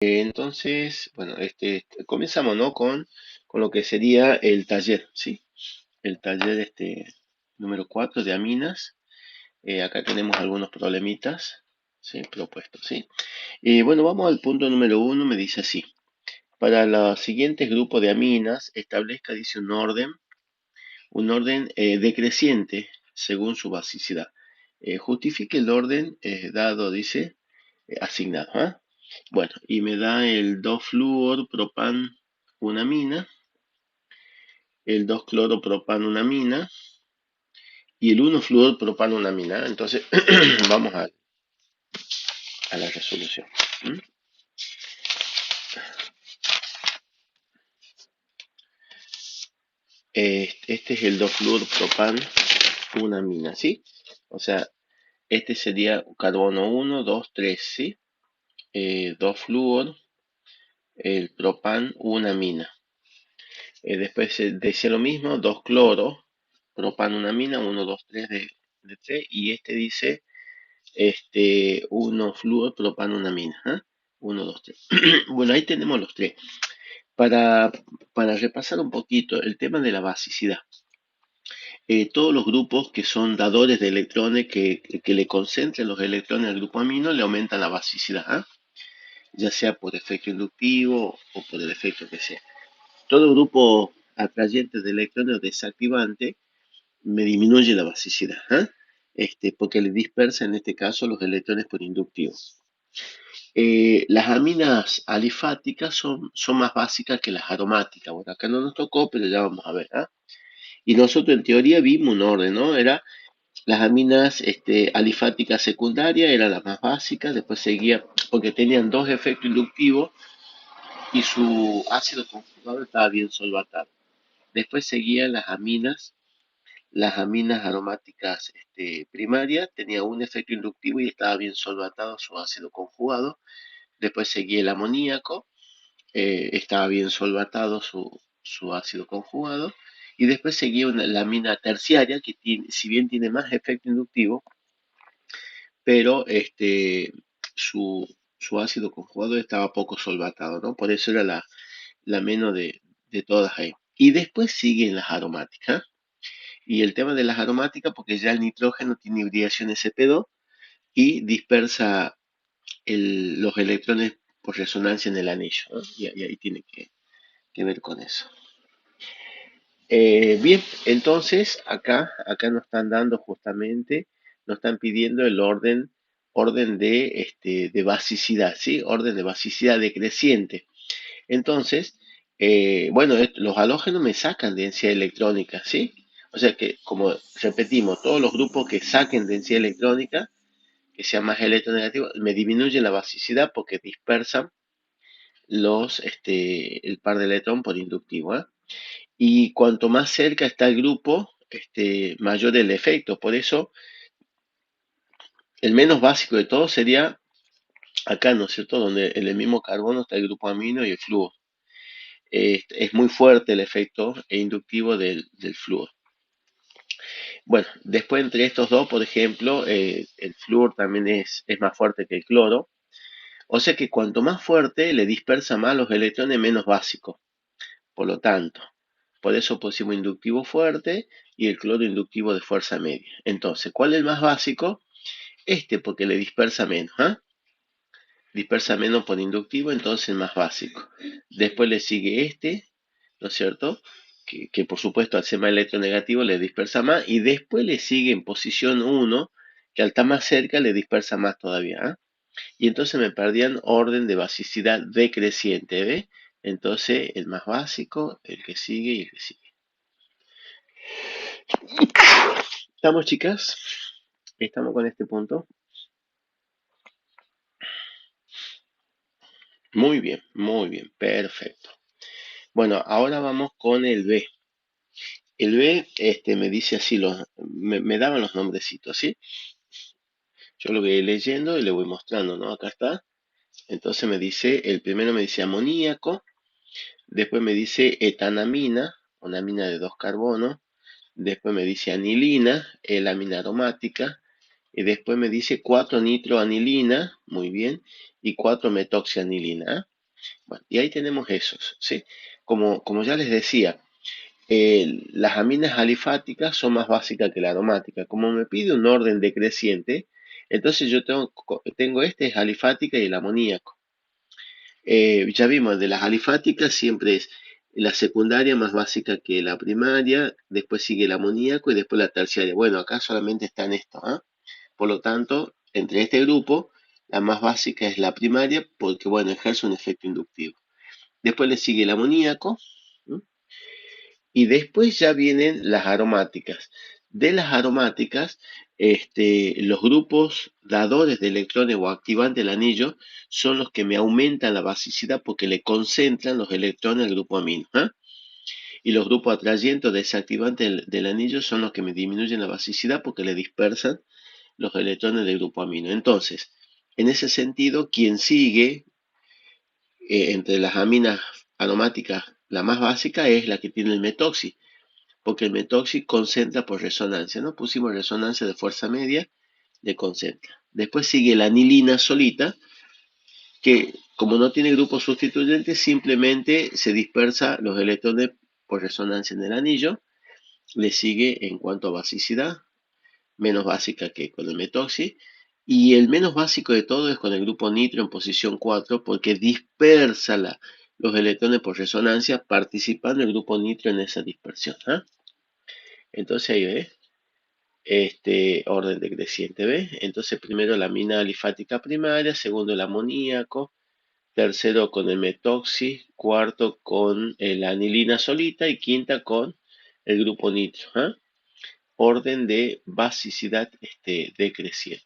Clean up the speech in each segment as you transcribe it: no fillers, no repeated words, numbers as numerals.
Entonces, bueno, comenzamos, ¿no? Con lo que sería el taller, ¿sí? El taller número 4 de aminas. Acá tenemos algunos problemitas, ¿sí? Propuestos, ¿sí? Bueno, vamos al punto número 1, me dice así. Para los siguientes grupos de aminas, establezca, dice, un orden decreciente según su basicidad. Justifique el orden dado, dice, asignado, ¿ah? Bueno, y me da el 2 propan una mina, el 2 mina y el 1 una mina. Entonces, vamos a la resolución. ¿Mm? Este es el 2 mina, ¿sí? O sea, este sería carbono 1, 2, 3, ¿sí? 2 el propan, una mina. Después decía lo mismo, 2 propan, una mina, 1, 2, 3 de 3, y dice 1 propan, una mina. ¿Ah? 1, 2, 3. Bueno, ahí tenemos los tres. Para, para repasar un poquito el tema de la basicidad. Todos los grupos que son dadores de electrones, que le concentren los electrones al grupo amino, le aumentan la basicidad, ¿ah? Ya sea por efecto inductivo o por el efecto que sea. Todo grupo atrayente de electrones o desactivante me disminuye la basicidad, ¿ah? Porque le dispersa en este caso los electrones por inductivo. Las aminas alifáticas son más básicas que las aromáticas. Bueno, acá no nos tocó, pero ya vamos a ver, ¿ah? Y nosotros en teoría vimos un orden, ¿no? Era las aminas alifáticas secundarias, eran las más básicas, después seguía, porque tenían dos efectos inductivos y su ácido conjugado estaba bien solvatado. Después seguían las aminas aromáticas primarias, tenía un efecto inductivo y estaba bien solvatado su ácido conjugado. Después seguía el amoníaco, estaba bien solvatado su ácido conjugado. Y después seguía la amina terciaria, que si bien tiene más efecto inductivo, pero su ácido conjugado estaba poco solvatado, ¿no? Por eso era la menos de todas ahí. Y después siguen las aromáticas. Y el tema de las aromáticas, porque ya el nitrógeno tiene hibridación sp2 y dispersa los electrones por resonancia en el anillo, ¿no? Y ahí tiene que ver con eso. Bien, entonces acá nos están dando justamente, nos están pidiendo el orden de basicidad, ¿sí? Orden de basicidad decreciente. Entonces, bueno, los halógenos me sacan densidad electrónica, ¿sí? O sea que, como repetimos, todos los grupos que saquen densidad electrónica, que sean más electronegativos, me disminuyen la basicidad porque dispersan el par de electrón por inductivo, ¿eh? Y cuanto más cerca está el grupo, mayor el efecto. Por eso, el menos básico de todo sería acá, ¿no es cierto? Donde en el mismo carbono está el grupo amino y el flúor. Es muy fuerte el efecto inductivo del flúor. Bueno, después entre estos dos, por ejemplo, el flúor también es más fuerte que el cloro. O sea que cuanto más fuerte, le dispersa más los electrones menos básicos. Por lo tanto, por eso pusimos inductivo fuerte y el cloro inductivo de fuerza media. Entonces, ¿cuál es el más básico? Porque le dispersa menos, ¿ah? Dispersa menos por inductivo, entonces el más básico. Después le sigue ¿no es cierto? Que por supuesto al ser más electronegativo le dispersa más. Y después le sigue en posición 1, que al estar más cerca le dispersa más todavía, ¿ah? Y entonces me perdían orden de basicidad decreciente, ¿ve? Entonces el más básico, el que sigue y el que sigue. ¿Estamos, chicas? ¿Estamos con este punto? Muy bien, perfecto. Bueno, ahora vamos con el B. El B me dice así, me daban los nombrecitos, ¿sí? Yo lo voy leyendo y le voy mostrando, ¿no? Acá está. Entonces me dice, el primero me dice amoníaco, después me dice etanamina, una amina de 2 carbonos, después me dice anilina, la amina aromática, y después me dice 4-nitroanilina, muy bien, y 4-metoxianilina. ¿Ah? Bueno, y ahí tenemos esos, ¿sí? Como ya les decía, las aminas alifáticas son más básicas que la aromática. Como me pide un orden decreciente, entonces yo tengo este es alifática y el amoníaco. Ya vimos, de las alifáticas siempre es la secundaria más básica que la primaria, después sigue el amoníaco y después la terciaria. Bueno, acá solamente está en esto, ¿ah? Por lo tanto, entre este grupo, la más básica es la primaria porque, bueno, ejerce un efecto inductivo. Después le sigue el amoníaco, ¿m? Y después ya vienen las aromáticas. De las aromáticas, los grupos dadores de electrones o activantes del anillo son los que me aumentan la basicidad porque le concentran los electrones al grupo amino. ¿Ah? Y los grupos atrayentes o desactivantes del anillo son los que me disminuyen la basicidad porque le dispersan los electrones del grupo amino. Entonces, en ese sentido, quien sigue entre las aminas aromáticas, la más básica es la que tiene el metoxi, porque el metoxi concentra por resonancia, ¿no? Pusimos resonancia de fuerza media, le concentra. Después sigue la anilina solita, que como no tiene grupo sustituyente, simplemente se dispersa los electrones por resonancia en el anillo. Le sigue en cuanto a basicidad, menos básica que con el metoxi. Y el menos básico de todo es con el grupo nitro en posición 4 porque dispersa los electrones por resonancia participando el grupo nitro en esa dispersión. ¿Ah? Entonces ahí ves, orden decreciente, ¿ves? Entonces primero la amina alifática primaria, segundo el amoníaco, tercero con el metoxi, cuarto con la anilina solita y quinta con el grupo nitro. ¿Ah? Orden de basicidad decreciente.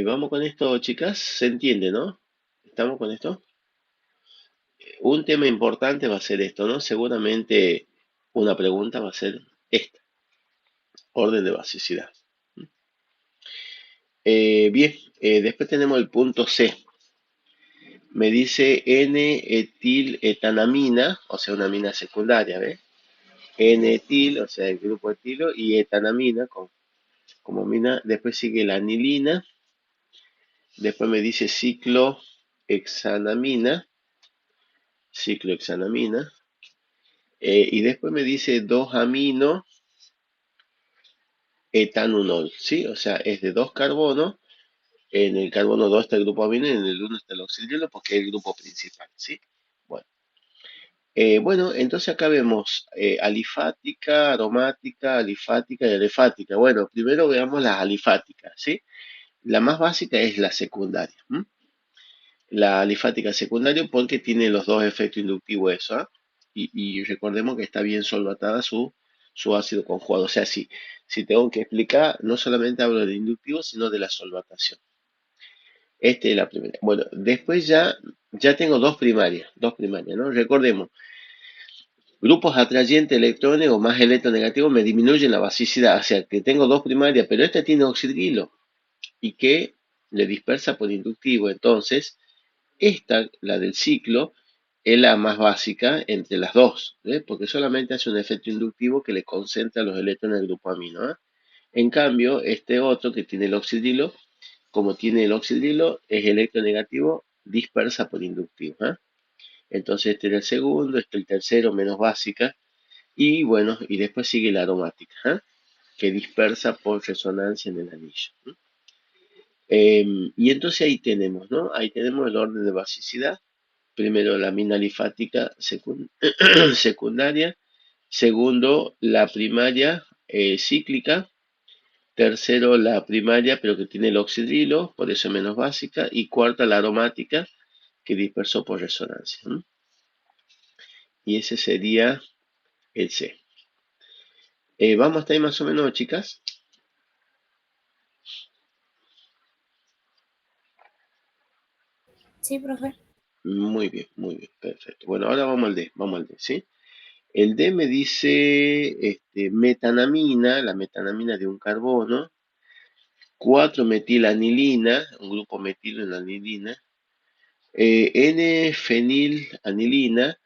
Vamos con esto, chicas. ¿Se entiende, no? ¿Estamos con esto? Un tema importante va a ser esto, ¿no? Seguramente una pregunta va a ser esta, orden de basicidad. Bien, después tenemos el punto C. Me dice N-etiletanamina, o sea, una amina secundaria, ¿ves? N-etil, o sea, el grupo etilo, y etanamina como amina. Después sigue la anilina. Después me dice ciclohexanamina, ciclohexanamina. Y después me dice 2-amino etanol, ¿sí? O sea, es de dos carbonos. En el carbono 2 está el grupo amino y en el uno está el oxidrilo porque es el grupo principal, ¿sí? Bueno, bueno, entonces acá vemos alifática, aromática, alifática y alifática. Bueno, primero veamos las alifáticas, ¿sí? La más básica es la secundaria. La alifática secundaria porque tiene los dos efectos inductivos eso, ¿ah? Y recordemos que está bien solvatada su ácido conjugado. O sea, si tengo que explicar, no solamente hablo de inductivo, sino de la solvatación. Esta es la primera. Bueno, después ya tengo dos primarias, ¿no? Recordemos, grupos atrayentes electrones o más electronegativos me disminuyen la basicidad. O sea, que tengo dos primarias, pero esta tiene oxidrilo y que le dispersa por inductivo. Entonces, esta, la del ciclo, es la más básica entre las dos, ¿eh? Porque solamente hace un efecto inductivo que le concentra los electrones del grupo amino. ¿Eh? En cambio, este otro que tiene el oxidrilo, como tiene el oxidrilo, es electronegativo, dispersa por inductivo. ¿Eh? Entonces este era el segundo, este el tercero, menos básica, y bueno, y después sigue la aromática, ¿eh? Que dispersa por resonancia en el anillo. Y entonces ahí tenemos, ¿no? Ahí tenemos el orden de basicidad. Primero la mina alifática secundaria, segundo la primaria cíclica, tercero la primaria pero que tiene el oxidrilo, por eso es menos básica, y cuarta la aromática que dispersó por resonancia. Y ese sería el C. Vamos hasta ahí más o menos, chicas. Sí, profe. Muy bien, perfecto. Bueno, ahora vamos al D, ¿sí? El D me dice metanamina, la metanamina de un carbono, 4-metilanilina, un grupo metilo en la anilina, N-fenilanilina,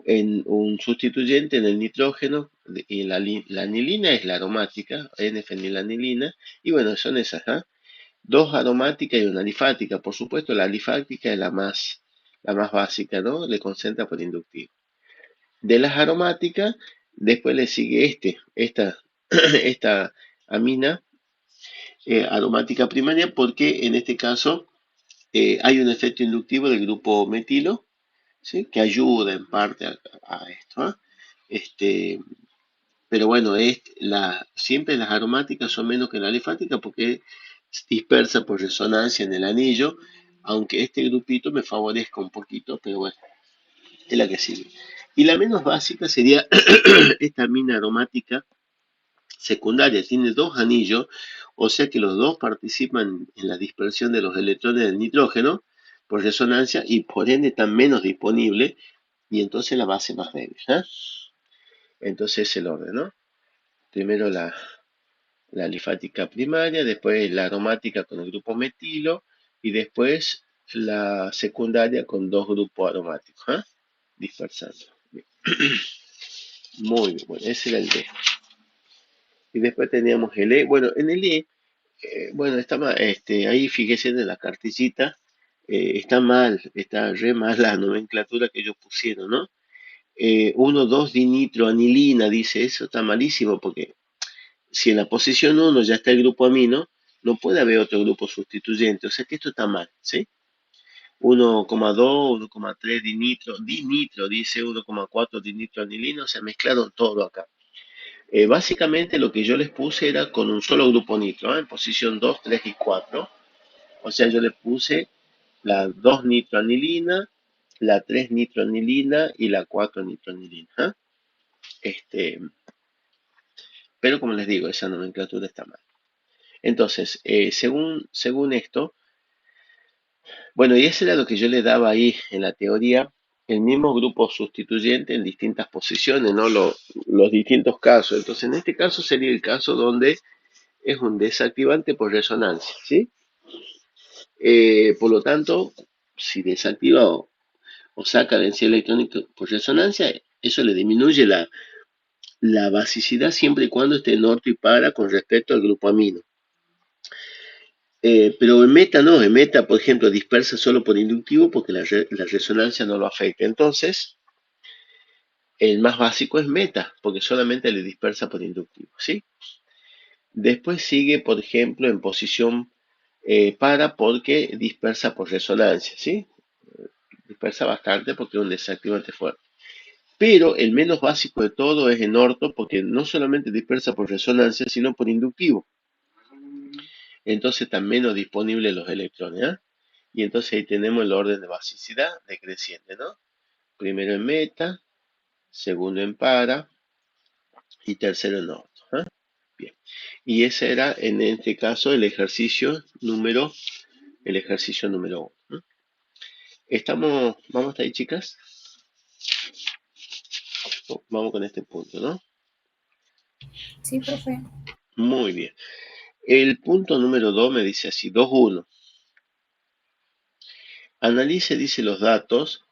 en un sustituyente en el nitrógeno, y la anilina es la aromática, N-fenilanilina, y bueno, son esas, ¿ah? Dos aromáticas y una alifática. Por supuesto, la alifática es la más básica, ¿no? Le concentra por inductivo. De las aromáticas, después le sigue esta amina aromática primaria, porque en este caso hay un efecto inductivo del grupo metilo, ¿sí? Que ayuda en parte a esto, ¿ah? Este, pero bueno, siempre las aromáticas son menos que la alifática porque es dispersa por resonancia en el anillo, aunque este grupito me favorezca un poquito, pero bueno, es la que sigue. Y la menos básica sería esta amina aromática secundaria, tiene dos anillos, o sea que los dos participan en la dispersión de los electrones del nitrógeno por resonancia y por ende están menos disponibles y entonces la base más débil, ¿eh? Entonces es el orden, ¿no? Primero la alifática primaria, después la aromática con el grupo metilo y después la secundaria con dos grupos aromáticos, ¿eh? Dispersando. Bien. Muy bien, bueno, ese era el D. Y después teníamos el E. Bueno, en el E, bueno, está mal, ahí fíjese en la cartillita, está mal, está re mal la nomenclatura que ellos pusieron, ¿no? 1,2-dinitroanilina, dice eso, está malísimo porque si en la posición 1 ya está el grupo amino, no puede haber otro grupo sustituyente, o sea que esto está mal, ¿sí? 1,2, 1,3 dinitro, dice 1,4 dinitroanilina, o sea, mezclaron todo acá. Básicamente lo que yo les puse era con un solo grupo nitro, ¿eh? En posición 2, 3 y 4. O sea, yo les puse la 2 nitroanilina, la 3 nitroanilina y la 4 nitroanilina, ¿eh? Este, pero como les digo, esa nomenclatura está mal. Entonces, según esto, bueno, y eso era lo que yo le daba ahí en la teoría, el mismo grupo sustituyente en distintas posiciones, ¿no? Los distintos casos. Entonces, en este caso sería el caso donde es un desactivante por resonancia, ¿sí? Por lo tanto, si desactiva o saca densidad electrónica por resonancia, eso le disminuye la basicidad siempre y cuando esté en orto y para con respecto al grupo amino. Pero en meta no, en meta, por ejemplo, dispersa solo por inductivo porque la resonancia no lo afecta. Entonces, el más básico es meta, porque solamente le dispersa por inductivo, ¿sí? Después sigue, por ejemplo, en posición para porque dispersa por resonancia, ¿sí? Dispersa bastante porque es un desactivante fuerte. Pero el menos básico de todo es en orto porque no solamente dispersa por resonancia, sino por inductivo. Entonces están menos disponibles los electrones, ¿eh? Y entonces ahí tenemos el orden de basicidad decreciente, ¿no? Primero en meta, segundo en para y tercero en orto, ¿eh? Bien. Y ese era en este caso el ejercicio número 1. Vamos hasta ahí, chicas. Vamos con este punto, ¿no? Sí, profe. Muy bien. El punto número 2 me dice así, 2.1. Analice, dice, los datos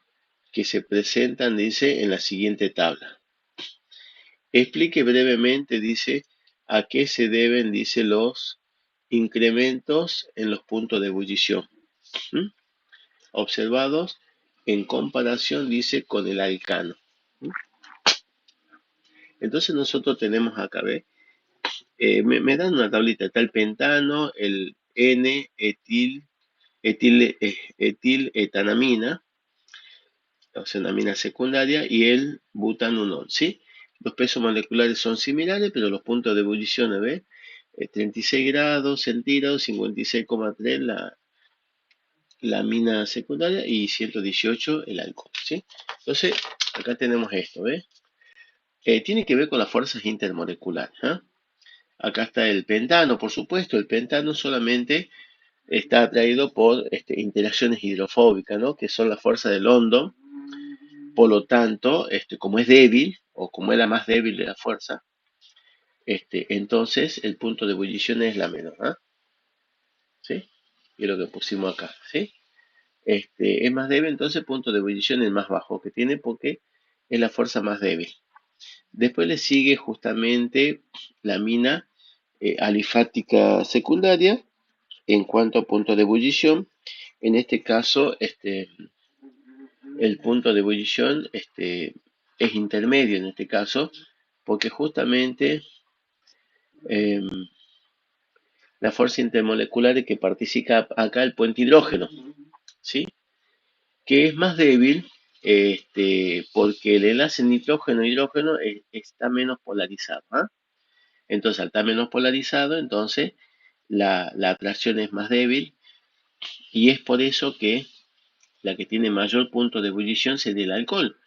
que se presentan, dice, en la siguiente tabla. Explique brevemente, dice, a qué se deben, dice, los incrementos en los puntos de ebullición, ¿m? Observados en comparación, dice, con el alcano. ¿M? Entonces nosotros tenemos acá, ¿ve? Me dan una tablita, está el pentano, el N-etiletanamina, o sea, una amina secundaria, y el butanol, ¿sí? Los pesos moleculares son similares, pero los puntos de ebullición, ¿ves? 36 grados centígrados, 56,3 la amina secundaria y 118 el alcohol, ¿sí? Entonces, acá tenemos esto, ¿ves? Tiene que ver con las fuerzas intermoleculares, ¿eh? Acá está el pentano, por supuesto. El pentano solamente está atraído por interacciones hidrofóbicas, ¿no? Que son las fuerzas de London. Por lo tanto, como es débil, o como es la más débil de la fuerza, entonces el punto de ebullición es la menor, ¿ah? ¿Sí? Y lo que pusimos acá, ¿sí? Es más débil, entonces el punto de ebullición es más bajo que tiene porque es la fuerza más débil. Después le sigue justamente la amina alifática secundaria en cuanto a punto de ebullición. En este caso, el punto de ebullición es intermedio en este caso, porque justamente eh, la fuerza intermolecular que participa acá el puente hidrógeno, ¿sí? Que es más débil porque el enlace nitrógeno-hidrógeno está menos polarizado. ¿Ah? Entonces, al estar menos polarizado, entonces la atracción es más débil y es por eso que la que tiene mayor punto de ebullición sería el alcohol,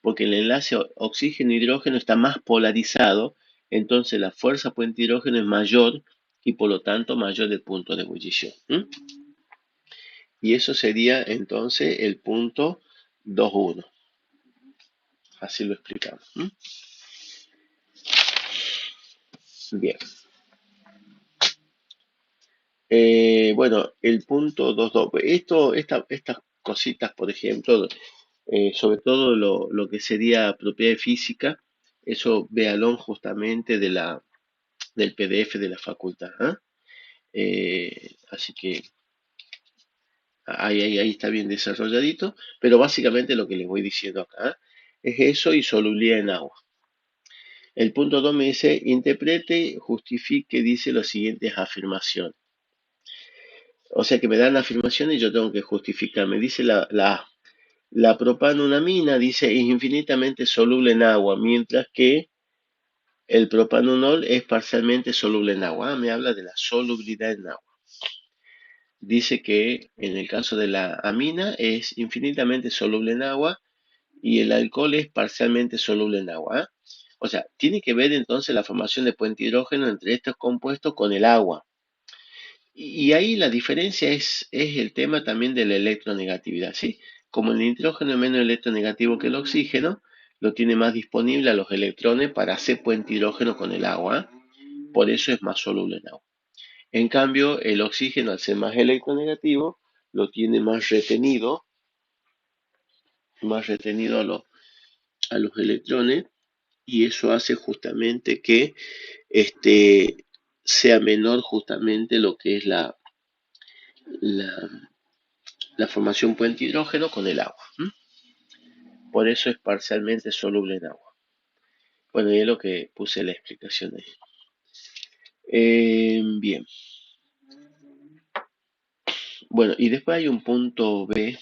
porque el enlace oxígeno-hidrógeno está más polarizado, entonces la fuerza puente hidrógeno es mayor y por lo tanto mayor el punto de ebullición. Y eso sería entonces el punto 2,1. Así lo explicamos. Bien. Bueno, el punto 2,2. Estas cositas, por ejemplo, sobre todo lo que sería propiedad física, eso véalo justamente del PDF de la facultad. ¿Ah? Así que ahí está bien desarrolladito, pero básicamente lo que les voy diciendo acá es eso y solubilidad en agua. El punto 2 me dice, interprete, justifique, dice las siguientes afirmaciones. O sea que me dan afirmaciones y yo tengo que justificar. Me dice la propanonamina, dice, es infinitamente soluble en agua, mientras que el propanonol es parcialmente soluble en agua. Me habla de la solubilidad en agua. Dice que en el caso de la amina es infinitamente soluble en agua y el alcohol es parcialmente soluble en agua. O sea, tiene que ver entonces la formación de puente hidrógeno entre estos compuestos con el agua. Y ahí la diferencia es el tema también de la electronegatividad, ¿sí? Como el nitrógeno es menos electronegativo que el oxígeno, lo tiene más disponible a los electrones para hacer puente hidrógeno con el agua. Por eso es más soluble en agua. En cambio, el oxígeno, al ser más electronegativo, lo tiene más retenido a los electrones, y eso hace justamente que sea menor justamente lo que es la, la formación puente hidrógeno con el agua. Por eso es parcialmente soluble en agua. Bueno, y es lo que puse la explicación ahí. Bien. Bueno, y después hay un punto B.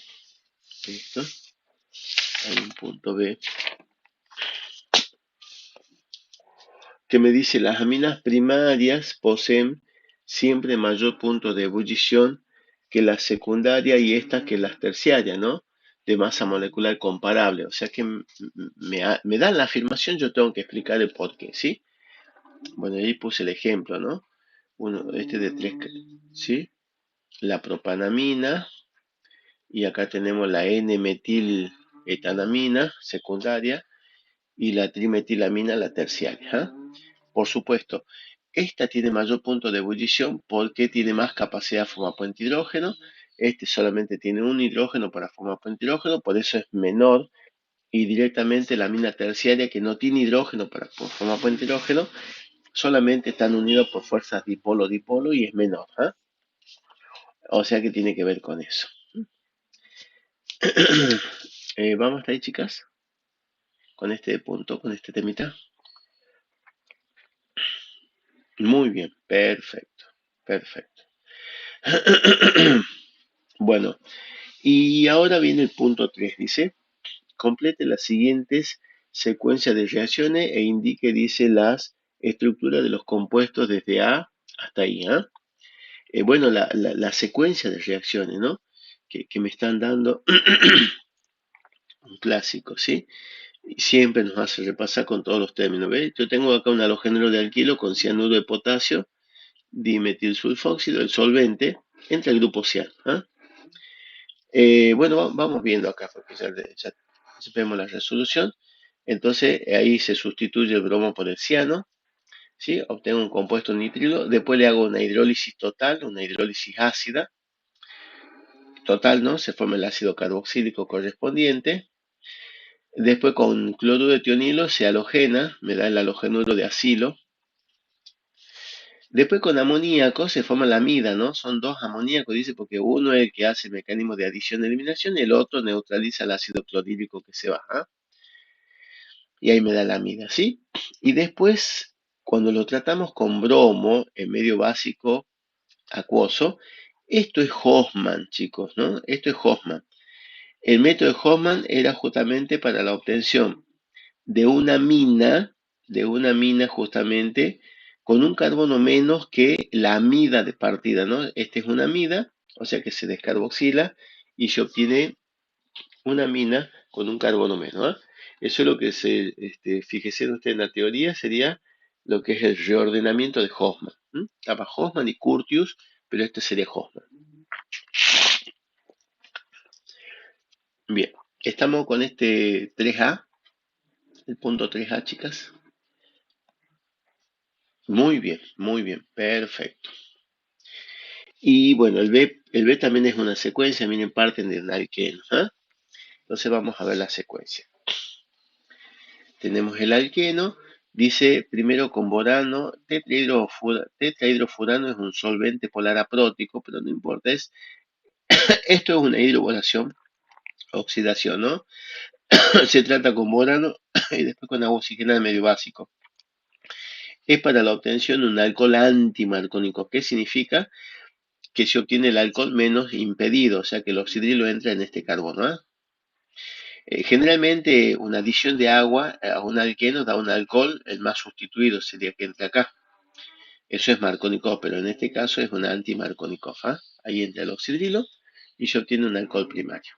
¿Listo? Hay un punto B que me dice las aminas primarias poseen siempre mayor punto de ebullición que las secundarias y estas que las terciarias, ¿no? De masa molecular comparable. O sea que me dan la afirmación, yo tengo que explicar el por qué, ¿sí? Bueno, ahí puse el ejemplo, ¿no? Uno, de tres, ¿sí? La propanamina, y acá tenemos la N-metiletanamina secundaria y la trimetilamina la terciaria. ¿Ah? Por supuesto, esta tiene mayor punto de ebullición porque tiene más capacidad de formar puente hidrógeno. Este solamente tiene un hidrógeno para formar puente hidrógeno, por eso es menor. Y directamente la amina terciaria, que no tiene hidrógeno para formar puente hidrógeno, solamente están unidos por fuerzas dipolo-dipolo y es menor. ¿Ah? O sea que tiene que ver con eso. ¿Vamos hasta ahí, chicas? Con este punto, con este temita. Muy bien, perfecto, perfecto. Bueno, y ahora viene el punto 3, dice, complete las siguientes secuencias de reacciones e indique, dice, las estructuras de los compuestos desde A hasta I. ¿Ah? Bueno, la secuencia de reacciones, ¿no? Que me están dando un clásico, ¿sí? Y siempre nos hace repasar con todos los términos, ¿ves? Yo tengo acá un halogénero de alquilo con cianuro de potasio, dimetilsulfóxido, el solvente, entra el grupo ciano. ¿Ah? Bueno, vamos viendo acá, porque ya vemos la resolución. Entonces, ahí se sustituye el bromo por el ciano, ¿sí? Obtengo un compuesto nitrilo, después le hago una hidrólisis total, una hidrólisis ácida, total, ¿no? Se forma el ácido carboxílico correspondiente. Después con cloruro de tionilo se halogena, me da el halogenuro de acilo. Después con amoníaco se forma la amida, ¿no? Son dos amoníacos, dice, porque uno es el que hace el mecanismo de adición-eliminación y el otro neutraliza el ácido clorhídrico que se va, ¿ah? Y ahí me da la amida, ¿sí? Y después, cuando lo tratamos con bromo en medio básico acuoso, esto es Hofmann, chicos, ¿no? Esto es Hofmann. El método de Hofmann era justamente para la obtención de una mina justamente con un carbono menos que la amida de partida, ¿no? Esta es una amida, o sea que se descarboxila y se obtiene una mina con un carbono menos, ¿ah? Eso es lo que fíjese usted en la teoría, sería lo que es el reordenamiento de Hofmann. Estaba Hofmann y Curtius, pero este sería Hofmann. Bien, estamos con este 3A, el punto 3A, chicas. Muy bien, perfecto. Y bueno, el B también es una secuencia, miren, parten del alqueno, ¿ah? Entonces vamos a ver la secuencia. Tenemos el alqueno, dice primero con borano, tetrahidrofurano es un solvente polar aprótico, pero no importa, esto es una hidroboración, oxidación, ¿no? Se trata con borano y después con agua oxigenada medio básico. Es para la obtención de un alcohol antimarcónico. ¿Qué significa? Que se obtiene el alcohol menos impedido, o sea que el oxidrilo entra en este carbono, ¿ah? Generalmente una adición de agua a un alqueno da un alcohol, el más sustituido sería que entre acá. Eso es Markovnikov, pero en este caso es una anti-Markovnikov, ¿ah? Ahí entra el oxidrilo y se obtiene un alcohol primario.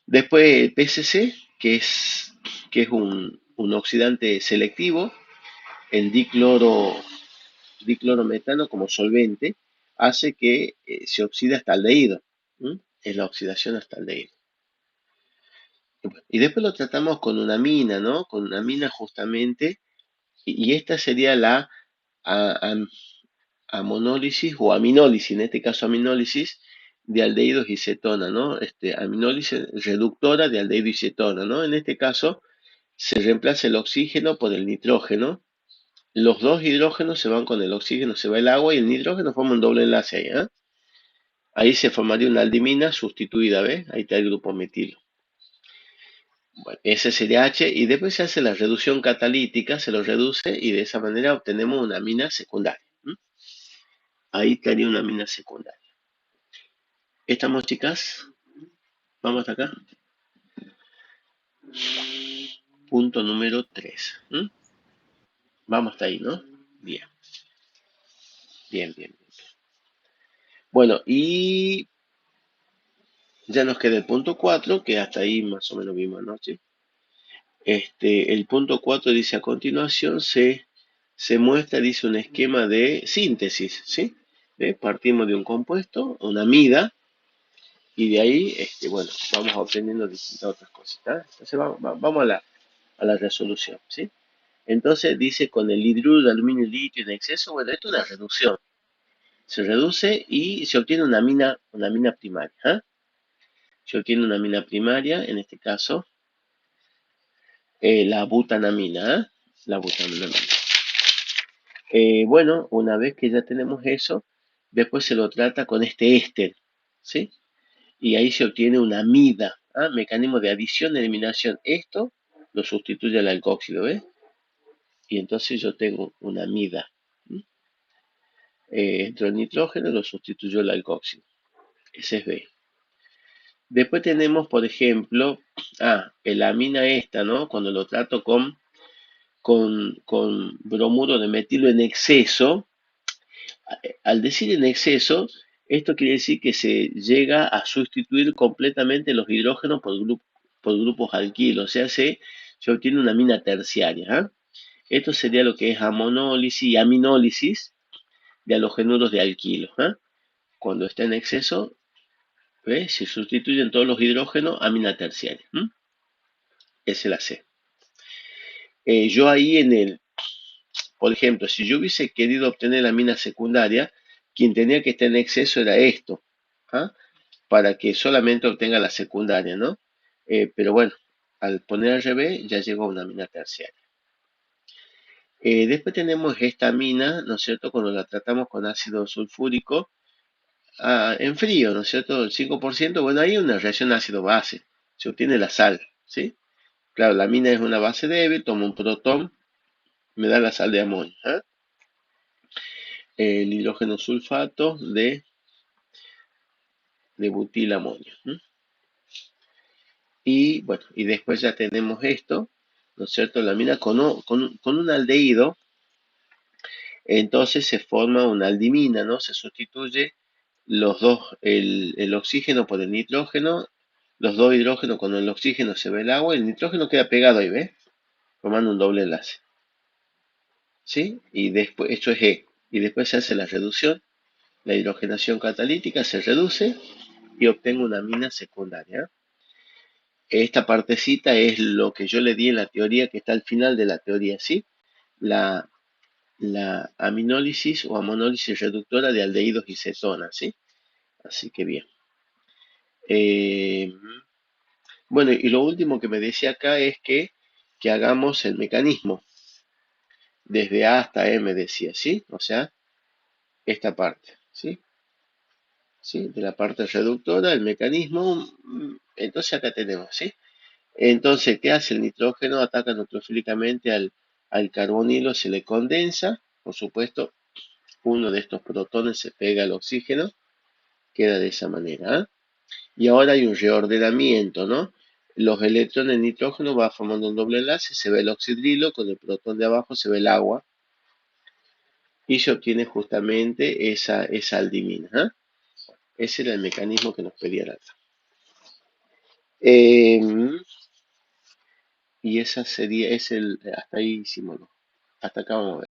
Después el PCC, que es un oxidante selectivo, el diclorometano como solvente, hace que se oxide hasta aldehído. Es la oxidación hasta aldehído. Y después lo tratamos con una mina, ¿no? Con una mina justamente, y esta sería la amonólisis o aminólisis, en este caso aminólisis de aldehídos y cetona, ¿no? Aminólisis reductora de aldehído y cetona, ¿no? En este caso se reemplaza el oxígeno por el nitrógeno. Los dos hidrógenos se van con el oxígeno, se va el agua y el nitrógeno forma un doble enlace ahí, ¿eh? Ahí se formaría una aldimina sustituida, ¿ves? Ahí está el grupo metilo. Bueno, ese sería H y después se hace la reducción catalítica, se lo reduce y de esa manera obtenemos una amina secundaria. Ahí estaría una amina secundaria. ¿Estamos, chicas? Vamos hasta acá. Punto número 3. Vamos hasta ahí, ¿no? Bien, bien, bien. Bueno, y ya nos queda el punto 4, que hasta ahí más o menos vimos anoche. El punto 4 dice a continuación se muestra, dice un esquema de síntesis, ¿sí? Partimos de un compuesto, una amida, y de ahí, bueno, vamos obteniendo distintas otras cositas. Entonces vamos a la resolución, ¿sí? Entonces dice con el hidruro de aluminio y litio en exceso, bueno, esto es una reducción. Se reduce y se obtiene una mina primaria, ¿eh? Se obtiene una mina primaria, en este caso, la butanamina, ¿eh? La butanamina. Bueno, una vez que ya tenemos eso, después se lo trata con este éster, ¿sí? Y ahí se obtiene una amida, ¿ah? Mecanismo de adición-eliminación. Esto lo sustituye al alcoxilo, ¿ves? Y entonces yo tengo una amida. Entró el nitrógeno, lo sustituyó el alcoxilo. Ese es B. Después tenemos, por ejemplo, el amina esta, ¿no? Cuando lo trato con bromuro de metilo en exceso, al decir en exceso, esto quiere decir que se llega a sustituir completamente los hidrógenos por grupos alquilos, o sea, se obtiene una amina terciaria, ¿ah? Esto sería lo que es amonólisis y aminólisis de halogenuros de alquilos, ¿ah? Cuando está en exceso, ¿ves? Se sustituyen todos los hidrógenos a amina terciaria. Esa es la C. Yo ahí por ejemplo, si yo hubiese querido obtener la amina secundaria, quien tenía que estar en exceso era esto, ¿ah? Para que solamente obtenga la secundaria, ¿no? Pero bueno, al poner al revés ya llegó a una mina terciaria. Después tenemos esta mina, ¿no es cierto? Cuando la tratamos con ácido sulfúrico, en frío, ¿no es cierto? El 5%, bueno, hay una reacción ácido-base, se obtiene la sal, ¿sí? Claro, la mina es una base débil, toma un protón, me da la sal de amonio, ¿ah? El hidrógeno sulfato de butilamonio. Y bueno, y después ya tenemos esto, ¿no es cierto? La mina con un aldehído, entonces se forma una aldimina, ¿no? Se sustituye los dos, el oxígeno por el nitrógeno, los dos hidrógenos con el oxígeno se ve el agua, el nitrógeno queda pegado ahí, ¿ves? Formando un doble enlace, ¿sí? Y después, esto es E, y después se hace la reducción, la hidrogenación catalítica se reduce y obtengo una mina secundaria. Esta partecita es lo que yo le di en la teoría que está al final de la teoría, ¿sí? La, la aminólisis o amonólisis reductora de aldehídos y cetonas, ¿sí? Así que bien. Eh, bueno, y lo último que me decía acá es que hagamos el mecanismo desde A hasta E, me decía, ¿sí? O sea, esta parte, ¿sí? ¿Sí? De la parte reductora, el mecanismo. Entonces acá tenemos, ¿sí? Entonces, ¿qué hace el nitrógeno? Ataca nucleofílicamente al carbonilo, se le condensa, por supuesto, uno de estos protones se pega al oxígeno, queda de esa manera, ¿eh? Y ahora hay un reordenamiento, ¿no? Los electrones de nitrógeno van formando un doble enlace, se ve el oxidrilo, con el protón de abajo se ve el agua, y se obtiene justamente esa aldimina, ¿eh? Ese era el mecanismo que nos pedía la otra. Y esa sería, hasta ahí hicimos, hasta acá vamos a ver.